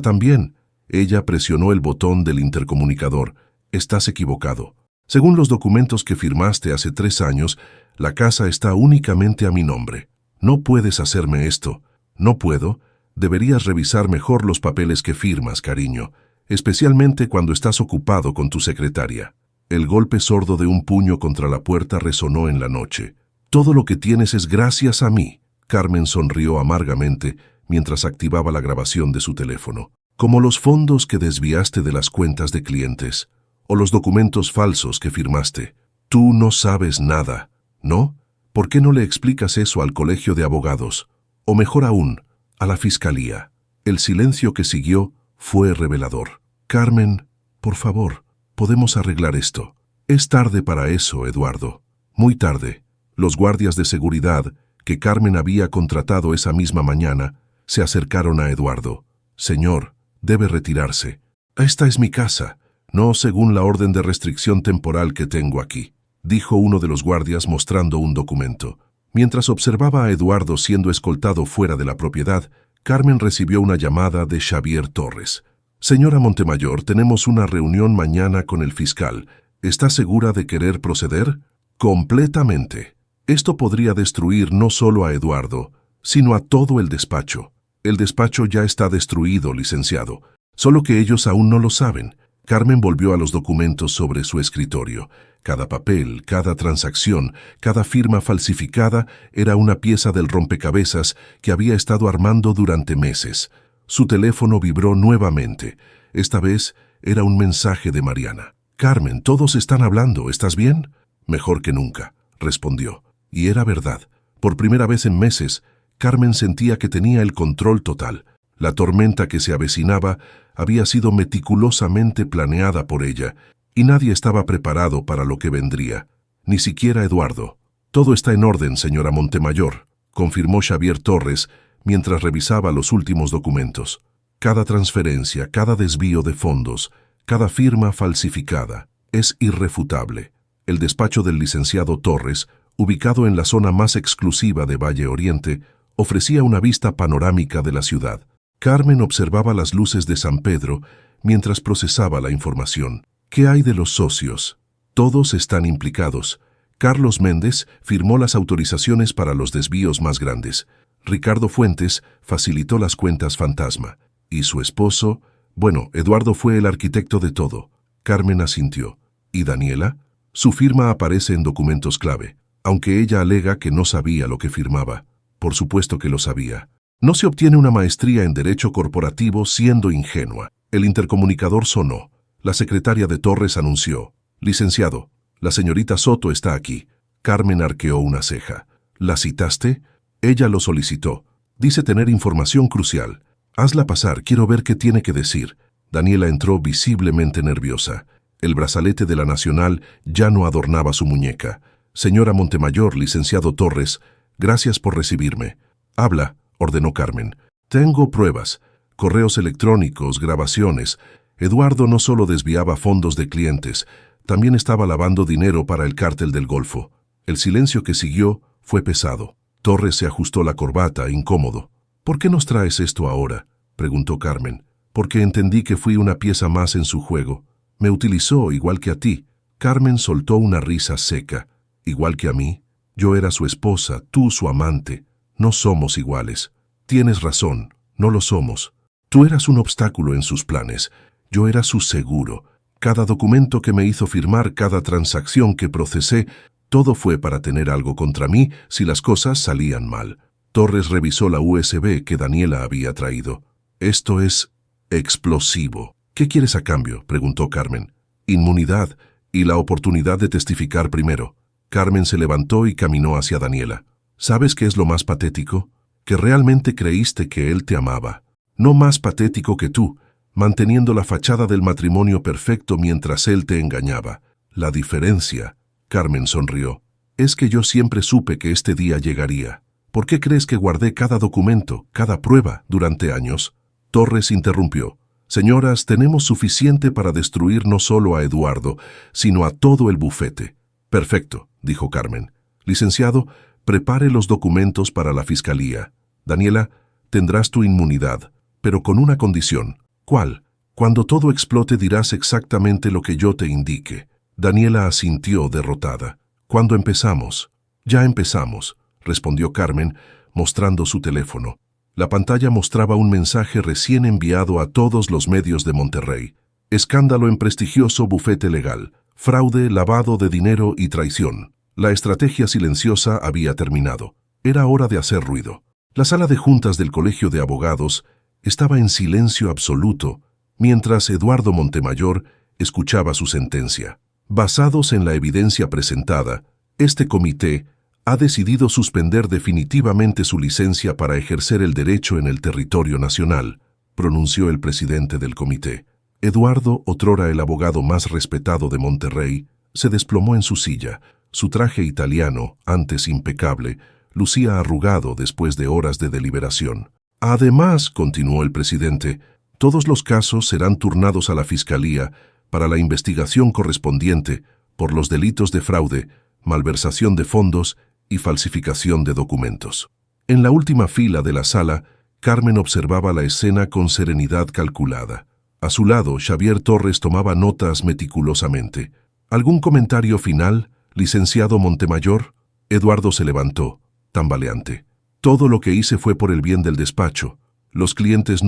también». Ella presionó el botón del intercomunicador. «Estás equivocado. Según los documentos que firmaste hace 3 años, la casa está únicamente a mi nombre. No puedes hacerme esto». «No puedo. Deberías revisar mejor los papeles que firmas, cariño». especialmente cuando estás ocupado con tu secretaria. El golpe sordo de un puño contra la puerta resonó en la noche. Todo lo que tienes es gracias a mí. Carmen sonrió amargamente mientras activaba la grabación de su teléfono. Como los fondos que desviaste de las cuentas de clientes, o los documentos falsos que firmaste. Tú no sabes nada, ¿no? ¿Por qué no le explicas eso al colegio de abogados? O mejor aún, a la fiscalía. El silencio que siguió fue revelador. Carmen, por favor, podemos arreglar esto. Es tarde para eso, Eduardo. Muy tarde. Los guardias de seguridad, que Carmen había contratado esa misma mañana, se acercaron a Eduardo. Señor, debe retirarse. Esta es mi casa, no según la orden de restricción temporal que tengo aquí, dijo uno de los guardias mostrando un documento. Mientras observaba a Eduardo siendo escoltado fuera de la propiedad, Carmen recibió una llamada de Xavier Torres. Señora Montemayor, tenemos una reunión mañana con el fiscal. ¿Está segura de querer proceder? Completamente. Esto podría destruir no solo a Eduardo, sino a todo el despacho. El despacho ya está destruido, licenciado. Solo que ellos aún no lo saben. Carmen volvió a los documentos sobre su escritorio. Cada papel, cada transacción, cada firma falsificada era una pieza del rompecabezas que había estado armando durante meses. Su teléfono vibró nuevamente. Esta vez era un mensaje de Mariana. «Carmen, todos están hablando, ¿estás bien?» «Mejor que nunca», respondió. Y era verdad. Por primera vez en meses, Carmen sentía que tenía el control total. La tormenta que se avecinaba había sido meticulosamente planeada por ella, y nadie estaba preparado para lo que vendría, ni siquiera Eduardo. «Todo está en orden, señora Montemayor», confirmó Xavier Torres mientras revisaba los últimos documentos. Cada transferencia, cada desvío de fondos, cada firma falsificada, es irrefutable. El despacho del licenciado Torres, ubicado en la zona más exclusiva de Valle Oriente, ofrecía una vista panorámica de la ciudad. Carmen observaba las luces de San Pedro mientras procesaba la información. ¿Qué hay de los socios? Todos están implicados. Carlos Méndez firmó las autorizaciones para los desvíos más grandes. Ricardo Fuentes facilitó las cuentas fantasma. Y su esposo, bueno, Eduardo fue el arquitecto de todo. Carmen asintió. ¿Y Daniela? Su firma aparece en documentos clave, aunque ella alega que no sabía lo que firmaba. Por supuesto que lo sabía. No se obtiene una maestría en Derecho Corporativo siendo ingenua. El intercomunicador sonó. La secretaria de Torres anunció. «Licenciado, la señorita Soto está aquí». Carmen arqueó una ceja. «¿La citaste?» Ella lo solicitó. «Dice tener información crucial. Hazla pasar, quiero ver qué tiene que decir». Daniela entró visiblemente nerviosa. El brazalete de la Nacional ya no adornaba su muñeca. «Señora Montemayor, licenciado Torres, gracias por recibirme». «Habla», ordenó Carmen. «Tengo pruebas, correos electrónicos, grabaciones. Eduardo no solo desviaba fondos de clientes, también estaba lavando dinero para el cártel del Golfo». El silencio que siguió fue pesado. Torres se ajustó la corbata, incómodo. «¿Por qué nos traes esto ahora?», preguntó Carmen. «Porque entendí que fui una pieza más en su juego. Me utilizó igual que a ti». Carmen soltó una risa seca. «¿Igual que a mí? Yo era su esposa, tú su amante. No somos iguales». «Tienes razón, no lo somos. Tú eras un obstáculo en sus planes. Yo era su seguro. Cada documento que me hizo firmar, cada transacción que procesé, todo fue para tener algo contra mí si las cosas salían mal». Torres revisó la USB que Daniela había traído. «Esto es explosivo». «¿Qué quieres a cambio?», preguntó Carmen. «Inmunidad y la oportunidad de testificar primero». Carmen se levantó y caminó hacia Daniela. «¿Sabes qué es lo más patético? Que realmente creíste que él te amaba. No más patético que tú, manteniendo la fachada del matrimonio perfecto mientras él te engañaba. La diferencia», Carmen sonrió, «es que yo siempre supe que este día llegaría. ¿Por qué crees que guardé cada documento, cada prueba, durante años?» Torres interrumpió. «Señoras, tenemos suficiente para destruir no solo a Eduardo, sino a todo el bufete». «Perfecto», dijo Carmen. «Licenciado, prepare los documentos para la fiscalía. Daniela, tendrás tu inmunidad, pero con una condición». «¿Cuál?» «Cuando todo explote dirás exactamente lo que yo te indique». Daniela asintió derrotada. «¿Cuándo empezamos?» «Ya empezamos», respondió Carmen, mostrando su teléfono. La pantalla mostraba un mensaje recién enviado a todos los medios de Monterrey. Escándalo en prestigioso bufete legal. Fraude, lavado de dinero y traición. La estrategia silenciosa había terminado. Era hora de hacer ruido. La sala de juntas del Colegio de Abogados estaba en silencio absoluto, mientras Eduardo Montemayor escuchaba su sentencia. Basados en la evidencia presentada, este comité ha decidido suspender definitivamente su licencia para ejercer el derecho en el territorio nacional, pronunció el presidente del comité. Eduardo, otrora el abogado más respetado de Monterrey, se desplomó en su silla. Su traje italiano, antes impecable, lucía arrugado después de horas de deliberación. Además, continuó el presidente, todos los casos serán turnados a la Fiscalía para la investigación correspondiente por los delitos de fraude, malversación de fondos y falsificación de documentos. En la última fila de la sala, Carmen observaba la escena con serenidad calculada. A su lado, Xavier Torres tomaba notas meticulosamente. ¿Algún comentario final, licenciado Montemayor? Eduardo se levantó, tambaleante. Todo lo que hice fue por el bien del despacho. Los clientes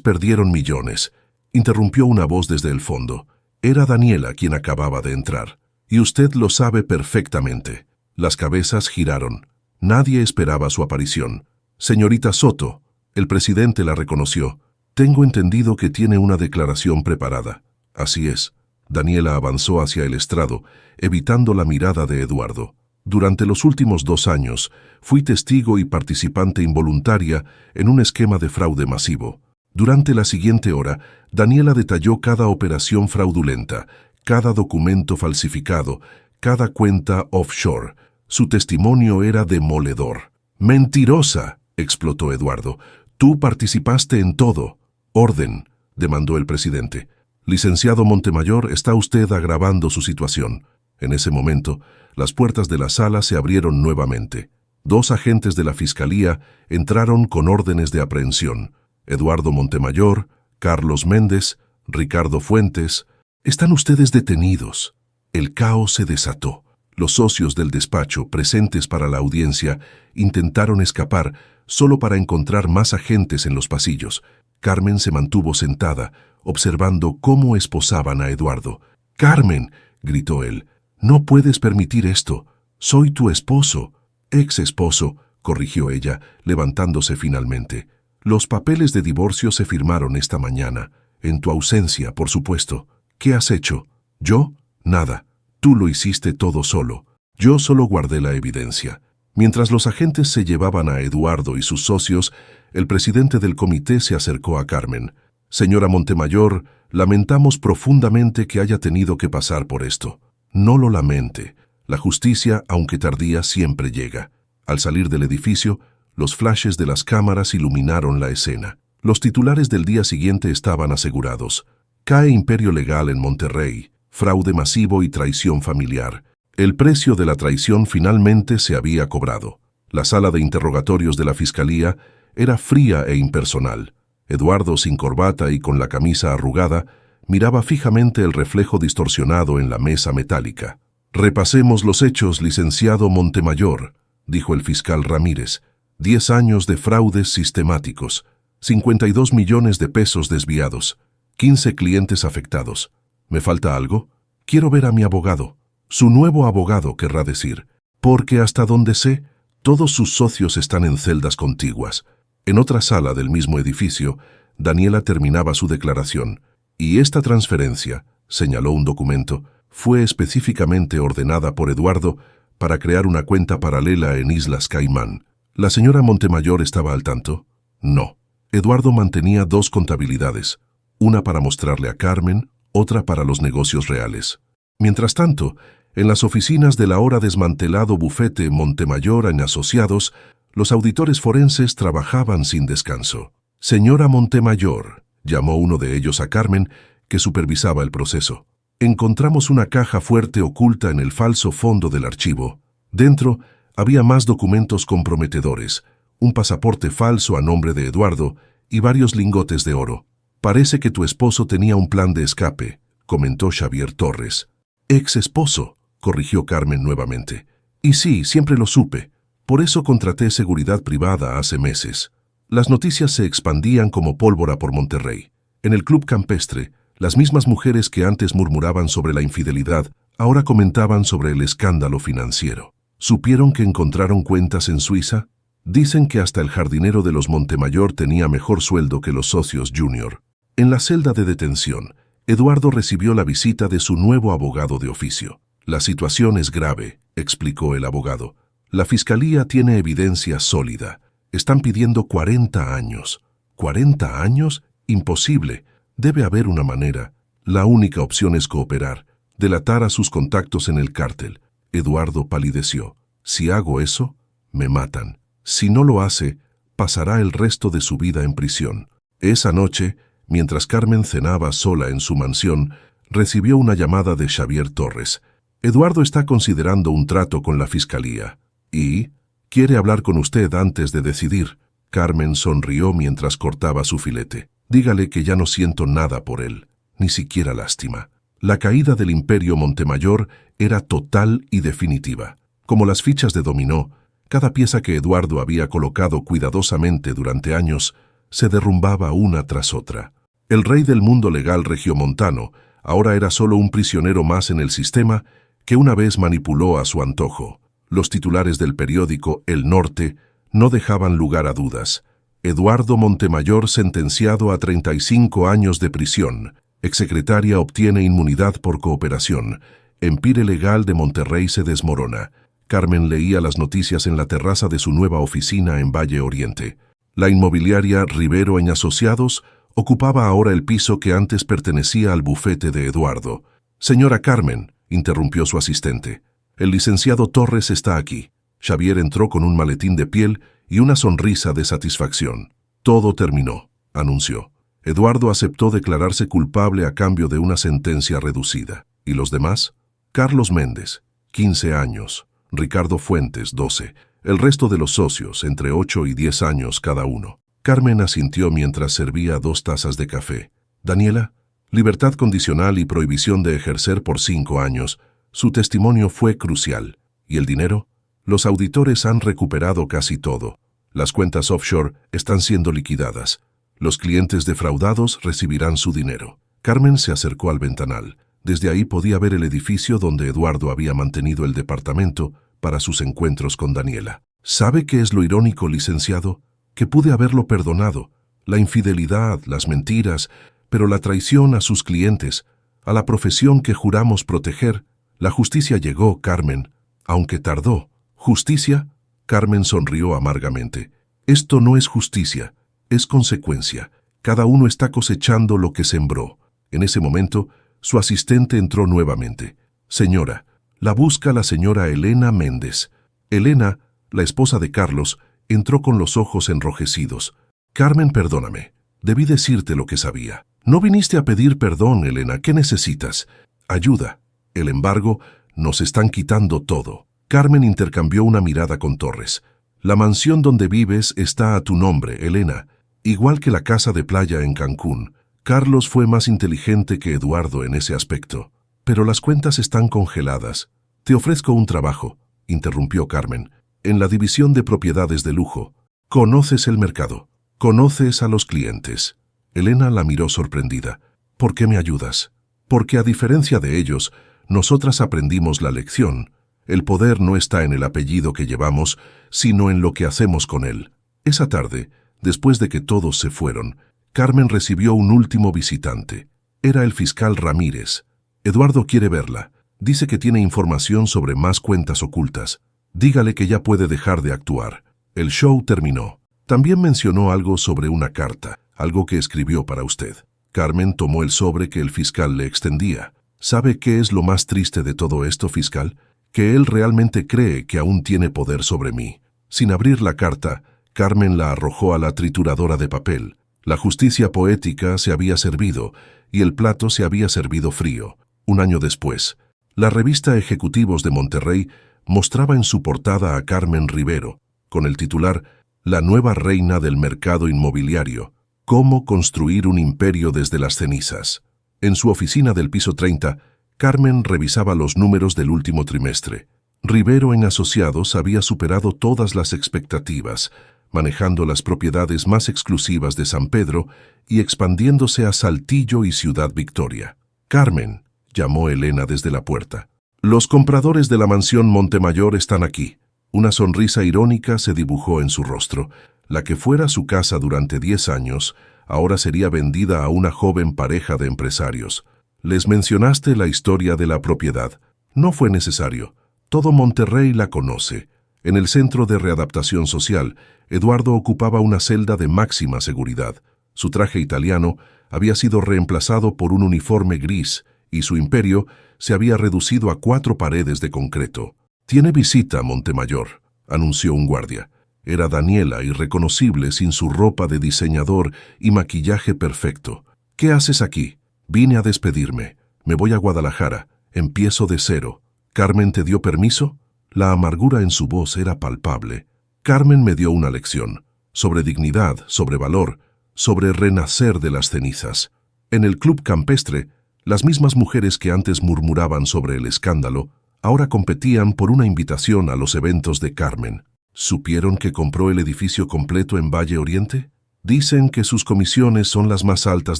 perdieron millones. Interrumpió una voz desde el fondo. Era Daniela quien acababa de entrar. Y usted lo sabe perfectamente. Las cabezas giraron. Nadie esperaba su aparición. Señorita Soto, el presidente la reconoció. Tengo entendido que tiene una declaración preparada. Así es. Daniela avanzó hacia el estrado, evitando la mirada de Eduardo. Durante los últimos 2 años, fui testigo y participante involuntaria en un esquema de fraude masivo. Durante la siguiente hora, Daniela detalló cada operación fraudulenta, cada documento falsificado, cada cuenta offshore. Su testimonio era demoledor. ¡Mentirosa!, explotó Eduardo. Tú participaste en todo. Orden, demandó el presidente. Licenciado Montemayor, está usted agravando su situación. En ese momento, las puertas de la sala se abrieron nuevamente. 2 agentes de la Fiscalía entraron con órdenes de aprehensión. Eduardo Montemayor, Carlos Méndez, Ricardo Fuentes. Están ustedes detenidos. El caos se desató. Los socios del despacho, presentes para la audiencia, intentaron escapar solo para encontrar más agentes en los pasillos. Carmen se mantuvo sentada, observando cómo esposaban a Eduardo. «¡Carmen!», gritó él. «No puedes permitir esto. Soy tu esposo». «Ex esposo», corrigió ella, levantándose finalmente. «Los papeles de divorcio se firmaron esta mañana. En tu ausencia, por supuesto. ¿Qué has hecho?» «¿Yo? Nada. Tú lo hiciste todo solo. Yo solo guardé la evidencia». Mientras los agentes se llevaban a Eduardo y sus socios, el presidente del comité se acercó a Carmen. «Señora Montemayor, lamentamos profundamente que haya tenido que pasar por esto». «No lo lamente. La justicia, aunque tardía, siempre llega». Al salir del edificio, los flashes de las cámaras iluminaron la escena. Los titulares del día siguiente estaban asegurados. «Cae imperio legal en Monterrey. Fraude masivo y traición familiar». El precio de la traición finalmente se había cobrado. La sala de interrogatorios de la Fiscalía era fría e impersonal. Eduardo, sin corbata y con la camisa arrugada, miraba fijamente el reflejo distorsionado en la mesa metálica. «Repasemos los hechos, licenciado Montemayor», dijo el fiscal Ramírez. 10 años de fraudes sistemáticos, 52 millones de pesos desviados, 15 clientes afectados. ¿Me falta algo? Quiero ver a mi abogado». Su nuevo abogado, querrá decir, porque hasta donde sé, todos sus socios están en celdas contiguas. En otra sala del mismo edificio, Daniela terminaba su declaración, y esta transferencia, señaló un documento, fue específicamente ordenada por Eduardo para crear una cuenta paralela en Islas Caimán. ¿La señora Montemayor estaba al tanto? No. Eduardo mantenía 2 contabilidades, una para mostrarle a Carmen, otra para los negocios reales. Mientras tanto, en las oficinas del ahora desmantelado bufete Montemayor en Asociados, los auditores forenses trabajaban sin descanso. «Señora Montemayor», llamó uno de ellos a Carmen, que supervisaba el proceso. «Encontramos una caja fuerte oculta en el falso fondo del archivo. Dentro había más documentos comprometedores, un pasaporte falso a nombre de Eduardo y varios lingotes de oro. Parece que tu esposo tenía un plan de escape», comentó Xavier Torres. «Ex esposo», corrigió Carmen nuevamente. «Y sí, siempre lo supe. Por eso contraté seguridad privada hace meses». Las noticias se expandían como pólvora por Monterrey. En el club campestre, las mismas mujeres que antes murmuraban sobre la infidelidad, ahora comentaban sobre el escándalo financiero. ¿Supieron que encontraron cuentas en Suiza? Dicen que hasta el jardinero de los Montemayor tenía mejor sueldo que los socios junior. En la celda de detención, Eduardo recibió la visita de su nuevo abogado de oficio. La situación es grave, explicó el abogado. La fiscalía tiene evidencia sólida. Están pidiendo 40 años. ¿40 años? Imposible. Debe haber una manera. La única opción es cooperar, delatar a sus contactos en el cártel. Eduardo palideció. Si hago eso, me matan. Si no lo hace, pasará el resto de su vida en prisión. Esa noche, mientras Carmen cenaba sola en su mansión, recibió una llamada de Xavier Torres. Eduardo está considerando un trato con la fiscalía. ¿Y? ¿Quiere hablar con usted antes de decidir? Carmen sonrió mientras cortaba su filete. Dígale que ya no siento nada por él, ni siquiera lástima. La caída del Imperio Montemayor era total y definitiva. Como las fichas de dominó, cada pieza que Eduardo había colocado cuidadosamente durante años se derrumbaba una tras otra. El rey del mundo legal regiomontano ahora era solo un prisionero más en el sistema que una vez manipuló a su antojo. Los titulares del periódico El Norte no dejaban lugar a dudas. Eduardo Montemayor sentenciado a 35 años de prisión. Exsecretaria obtiene inmunidad por cooperación. Empire legal de Monterrey se desmorona. Carmen leía las noticias en la terraza de su nueva oficina en Valle Oriente. La inmobiliaria Rivero en Asociados ocupaba ahora el piso que antes pertenecía al bufete de Eduardo. «Señora Carmen», interrumpió su asistente, «el licenciado Torres está aquí». Xavier entró con un maletín de piel y una sonrisa de satisfacción. «Todo terminó», anunció. Eduardo aceptó declararse culpable a cambio de una sentencia reducida. ¿Y los demás? Carlos Méndez, 15 años. Ricardo Fuentes, 12. El resto de los socios, entre 8 y 10 años cada uno. Carmen asintió mientras servía 2 tazas de café. Daniela, libertad condicional y prohibición de ejercer por 5 años. Su testimonio fue crucial. ¿Y el dinero? Los auditores han recuperado casi todo. Las cuentas offshore están siendo liquidadas. Los clientes defraudados recibirán su dinero. Carmen se acercó al ventanal. Desde ahí podía ver el edificio donde Eduardo había mantenido el departamento para sus encuentros con Daniela. ¿Sabe qué es lo irónico, licenciado? Que pude haberlo perdonado. La infidelidad, las mentiras, pero la traición a sus clientes, a la profesión que juramos proteger. La justicia llegó, Carmen, aunque tardó. ¿Justicia? Carmen sonrió amargamente. Esto no es justicia, es consecuencia. Cada uno está cosechando lo que sembró. En ese momento, su asistente entró nuevamente. Señora, la busca la señora Elena Méndez. Elena, la esposa de Carlos, entró con los ojos enrojecidos. Carmen, perdóname. Debí decirte lo que sabía. No viniste a pedir perdón, Elena. ¿Qué necesitas? Ayuda. El embargo, nos están quitando todo. Carmen intercambió una mirada con Torres. La mansión donde vives está a tu nombre, Elena, igual que la casa de playa en Cancún. Carlos fue más inteligente que Eduardo en ese aspecto. Pero las cuentas están congeladas. Te ofrezco un trabajo, interrumpió Carmen, en la división de propiedades de lujo. Conoces el mercado, conoces a los clientes. Elena la miró sorprendida. ¿Por qué me ayudas? Porque a diferencia de ellos, nosotras aprendimos la lección. El poder no está en el apellido que llevamos, sino en lo que hacemos con él. Esa tarde, después de que todos se fueron, Carmen recibió un último visitante. Era el fiscal Ramírez. Eduardo quiere verla. Dice que tiene información sobre más cuentas ocultas. Dígale que ya puede dejar de actuar. El show terminó. También mencionó algo sobre una carta, algo que escribió para usted. Carmen tomó el sobre que el fiscal le extendía. ¿Sabe qué es lo más triste de todo esto, fiscal? Que él realmente cree que aún tiene poder sobre mí. Sin abrir la carta, Carmen la arrojó a la trituradora de papel. La justicia poética se había servido y el plato se había servido frío. Un año después, la revista Ejecutivos de Monterrey mostraba en su portada a Carmen Rivero, con el titular La nueva reina del mercado inmobiliario, cómo construir un imperio desde las cenizas. En su oficina del piso 30, Carmen revisaba los números del último trimestre. Rivero en Asociados había superado todas las expectativas. manejando las propiedades más exclusivas de San Pedro y expandiéndose a Saltillo y Ciudad Victoria. «Carmen», llamó Elena desde la puerta. «Los compradores de la mansión Montemayor están aquí». Una sonrisa irónica se dibujó en su rostro. La que fuera su casa durante 10 años, ahora sería vendida a una joven pareja de empresarios. «Les mencionaste la historia de la propiedad. No fue necesario. Todo Monterrey la conoce». En el Centro de Readaptación Social, Eduardo ocupaba una celda de máxima seguridad. Su traje italiano había sido reemplazado por un uniforme gris y su imperio se había reducido a 4 paredes de concreto. «Tiene visita, Montemayor», anunció un guardia. Era Daniela, irreconocible sin su ropa de diseñador y maquillaje perfecto. «¿Qué haces aquí?» «Vine a despedirme. Me voy a Guadalajara. Empiezo de cero». «¿Carmen te dio permiso?» La amargura en su voz era palpable. «Carmen me dio una lección. Sobre dignidad, sobre valor, sobre renacer de las cenizas. En el club campestre, las mismas mujeres que antes murmuraban sobre el escándalo, ahora competían por una invitación a los eventos de Carmen. ¿Supieron que compró el edificio completo en Valle Oriente? Dicen que sus comisiones son las más altas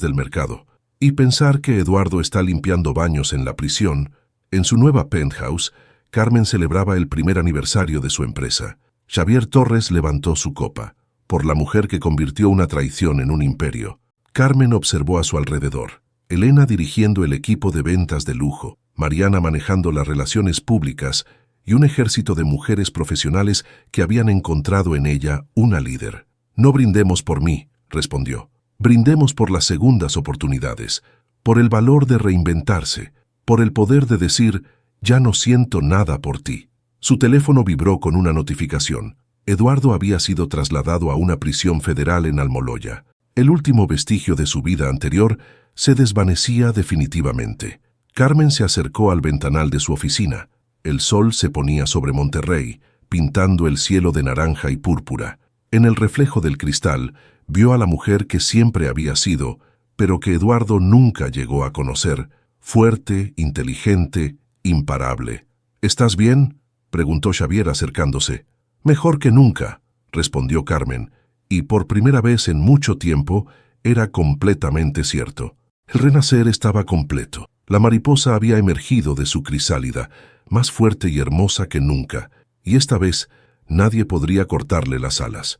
del mercado. Y pensar que Eduardo está limpiando baños en la prisión, en su nueva penthouse, Carmen celebraba el primer aniversario de su empresa. Xavier Torres levantó su copa, por la mujer que convirtió una traición en un imperio. Carmen observó a su alrededor. Elena dirigiendo el equipo de ventas de lujo, Mariana manejando las relaciones públicas y un ejército de mujeres profesionales que habían encontrado en ella una líder. «No brindemos por mí», respondió. «Brindemos por las segundas oportunidades, por el valor de reinventarse, por el poder de decir, ya no siento nada por ti». Su teléfono vibró con una notificación. Eduardo había sido trasladado a una prisión federal en Almoloya. El último vestigio de su vida anterior se desvanecía definitivamente. Carmen se acercó al ventanal de su oficina. El sol se ponía sobre Monterrey, pintando el cielo de naranja y púrpura. En el reflejo del cristal, vio a la mujer que siempre había sido, pero que Eduardo nunca llegó a conocer, fuerte, inteligente, imparable. «¿Estás bien?», preguntó Xavier acercándose. «Mejor que nunca», respondió Carmen, y por primera vez en mucho tiempo era completamente cierto. El renacer estaba completo. La mariposa había emergido de su crisálida, más fuerte y hermosa que nunca, y esta vez nadie podría cortarle las alas.